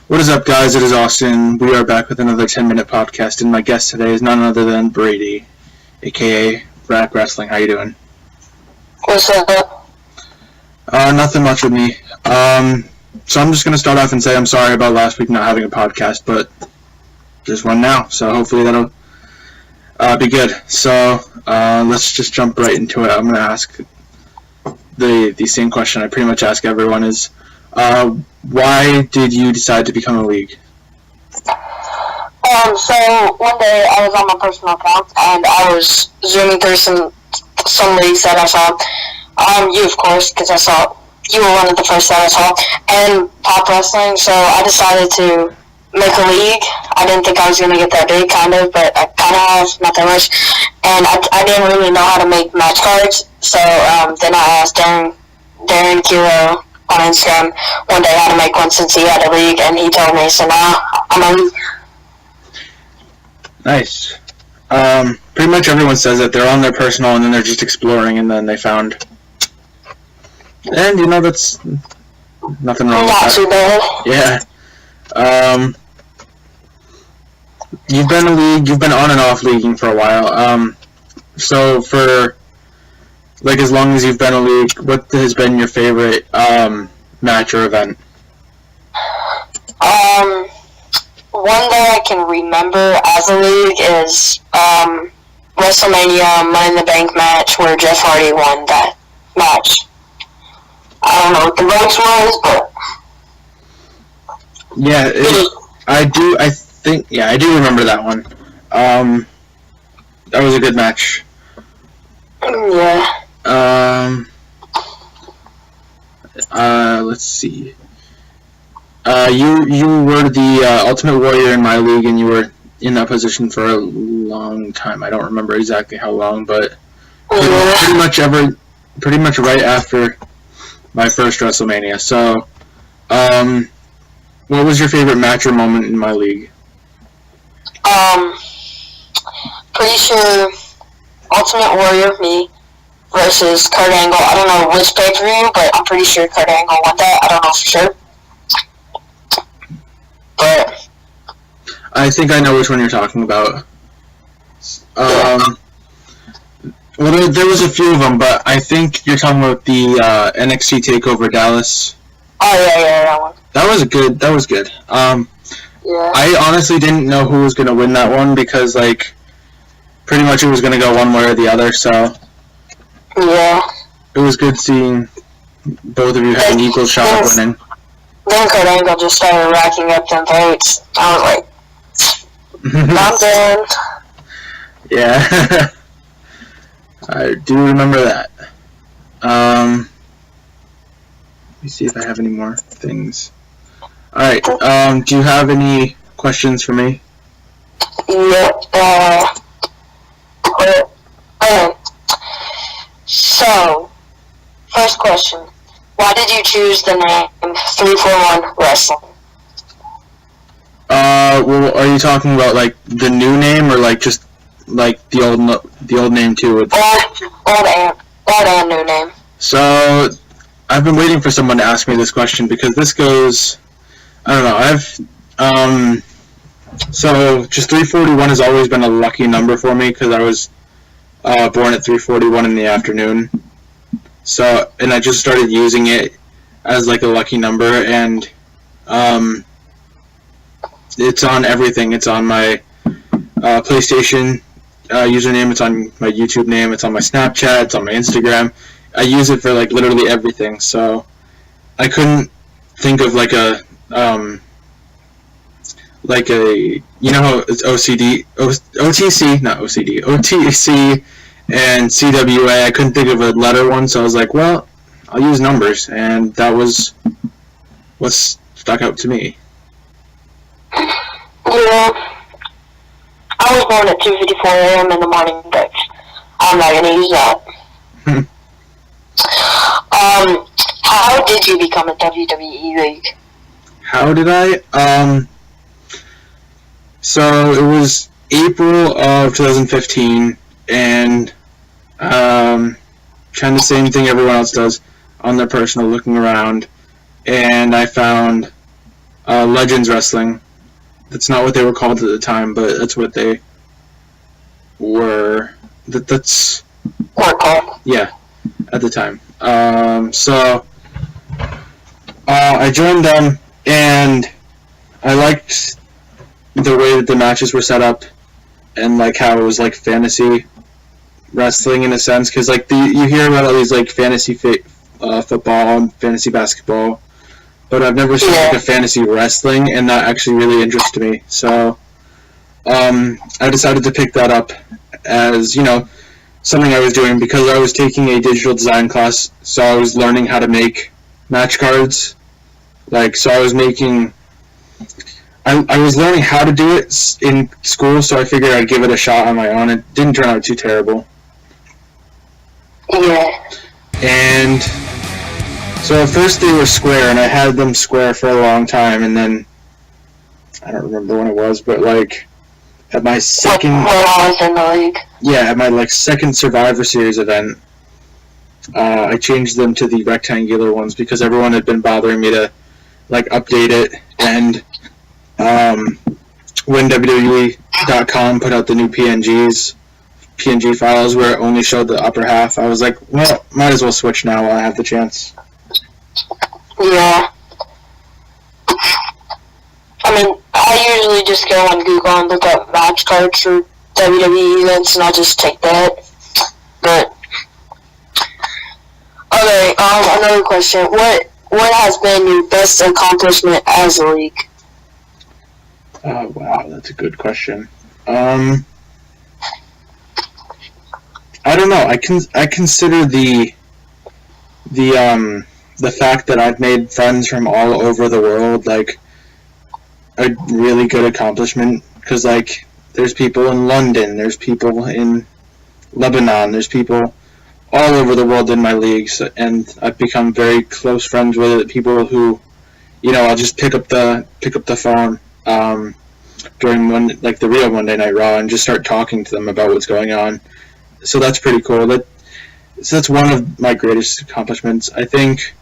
What is up, guys? It is Austin. We are back with another 10-minute podcast, and my guest today is none other than Brady, aka Rack Wrestling. How you doing? What's up? Nothing much with me. So I'm just going to start off and say I'm sorry about last week not having a podcast, but there's one now, so hopefully that'll be good. So let's just jump right into it. I'm going to ask the same question I pretty much ask everyone is, why did you decide to become a league? So one day I was on my personal account and I was zooming through some leagues that I saw. You, of course, because I saw you were one of the first that I saw, and Pop Wrestling. So I decided to make a league. I didn't think I was going to get that big, kind of, but I kind of have, not that much. And I didn't really know how to make match cards. So then I asked Darren Kiro on Instagram one day how to make one since he had a league, and he told me, so now I'm a league. Nice. Pretty much everyone says that they're on their personal and then they're just exploring and then they found. And, that's nothing wrong with that. Not too bad. Yeah. You've been on and off leaguing for a while. So for, as long as you've been a league, what has been your favorite, match or event? One that I can remember as a league is, WrestleMania Money in the Bank match where Jeff Hardy won that match. I don't know what the votes was, but... Yeah, I do remember that one. That was a good match. Yeah. Let's see. You were the Ultimate Warrior in my league, and you were in that position for a long time. I don't remember exactly how long, but pretty much right after my first WrestleMania. So, what was your favorite match or moment in my league? Pretty sure Ultimate Warrior, me, versus Kurt Angle. I don't know which pay-per-view, but I'm pretty sure Kurt Angle won that. I don't know for sure. But I think I know which one you're talking about. Well, there was a few of them, but I think you're talking about the NXT TakeOver Dallas. Oh yeah, that one. That was good. Yeah. I honestly didn't know who was gonna win that one because pretty much it was gonna go one way or the other. So yeah, it was good seeing both of you have an equal shot at winning. Then Kurt Angle just started racking up them votes. I was like, I'm done. Yeah. I do remember that. Let me see if I have any more things. Alright, do you have any questions for me? Yeah, so, first question. Why did you choose the name 341 Wrestling? Well, are you talking about, the new name, or, just, the old name, too? Old and new name. So, I've been waiting for someone to ask me this question, because this goes, I don't know, so, just 341 has always been a lucky number for me, because I was, born at 341 in the afternoon. So, and I just started using it as, a lucky number, and, it's on everything. It's on my, PlayStation, username, it's on my YouTube name, it's on my Snapchat, it's on my Instagram. I use it for literally everything, so I couldn't think of a how it's OTC, not OCD, OTC and CWA. I couldn't think of a letter one, so I was like, well, I'll use numbers, and that was what stuck out to me. Yeah. I was born at 2:54 a.m. in the morning, but I'm not going to use that. How did you become a WWE league? How did I? So it was April of 2015, and kind of the same thing everyone else does on their personal, looking around, and I found Legends Wrestling. That's not what they were called at the time, but that's what they were. That's yeah, at the time. So I joined them, and I liked the way that the matches were set up, and like how it was like fantasy wrestling in a sense, because like you hear about all these like fantasy football and fantasy basketball, but I've never seen like a fantasy wrestling, and that actually really interested me. So I decided to pick that up as, you know, something I was doing because I was taking a digital design class, so I was learning how to make match cards. Like, so I was making... I was learning how to do it in school, so I figured I'd give it a shot on my own. It didn't turn out too terrible. Yeah. And so at first they were square, and I had them square for a long time, and then I don't remember when it was, but like at my second... When I was in the league. Yeah, at my like second Survivor Series event, I changed them to the rectangular ones because everyone had been bothering me to like update it, and when WWE.com put out the new PNG files where it only showed the upper half, I was like, well, might as well switch now while I have the chance. Yeah. I mean, I usually just go on Google and look up match cards for WWE events, and I'll just take that. But okay, another question: What has been your best accomplishment as a league? Oh wow, that's a good question. I don't know. I consider the fact that I've made friends from all over the world like a really good accomplishment, because like there's people in London, there's people in Lebanon, there's people all over the world in my leagues, and I've become very close friends with people who, you know, I'll just pick up the phone during the real Monday Night Raw and just start talking to them about what's going on. So that's pretty cool. So that's one of my greatest accomplishments. I think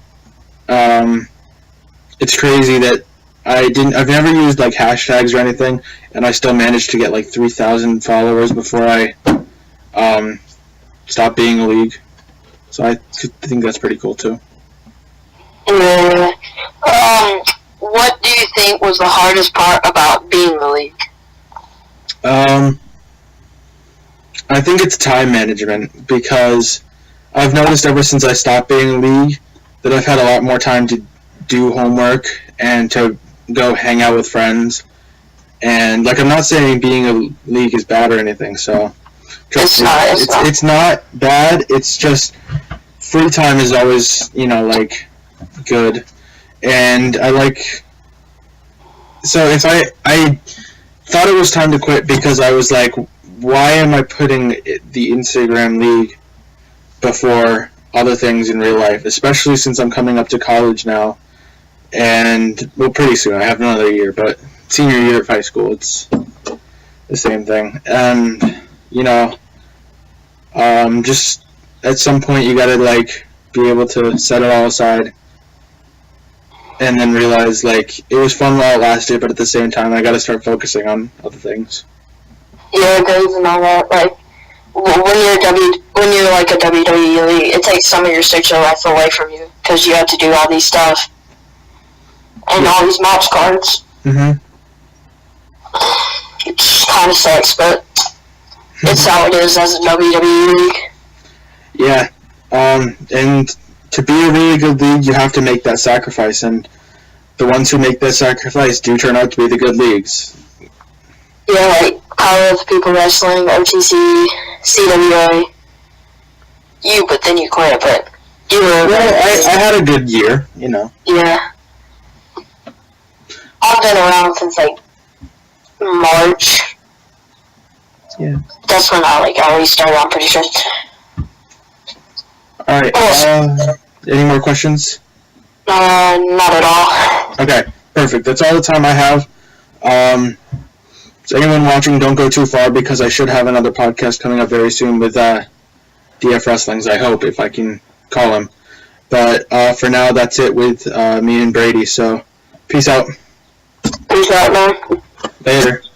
it's crazy that I've never used like hashtags or anything, and I still managed to get like 3,000 followers before I stopped being a league. So I think that's pretty cool too. Yeah. What do you think was the hardest part about being the league? I think it's time management, because I've noticed ever since I stopped being a league that I've had a lot more time to do homework and to go hang out with friends. And like, I'm not saying being a league is bad or anything, so trust me, it's not bad. It's just free time is always, you know, like good. And I like, so if I thought it was time to quit because I was like, why am I putting the Instagram league before other things in real life, especially since I'm coming up to college now, and well, pretty soon, I have another year, but senior year of high school, it's the same thing. And you know, just at some point you gotta like be able to set it all aside and then realize like it was fun while it lasted, but at the same time I gotta start focusing on other things. Yeah, grades and all that. Like when you're like a WWE league, it takes some of your social life away from you because you have to do all these stuff and all these match cards. Mhm. It kind of sucks, but it's how it is as a WWE league. Yeah, and to be a really good league, you have to make that sacrifice, and the ones who make that sacrifice do turn out to be the good leagues. Yeah, like Power of People Wrestling, OTC, CWA. But then you quit, but you were... Well, I had a good year, you know. Yeah. I've been around since, like, March. Yeah. That's when I restarted, I'm pretty sure. Alright, any more questions? Not at all. Okay, perfect. That's all the time I have. So anyone watching, don't go too far, because I should have another podcast coming up very soon with DF Wrestlings, I hope, if I can call him. But for now, that's it with me and Brady, so peace out. right, man. Later.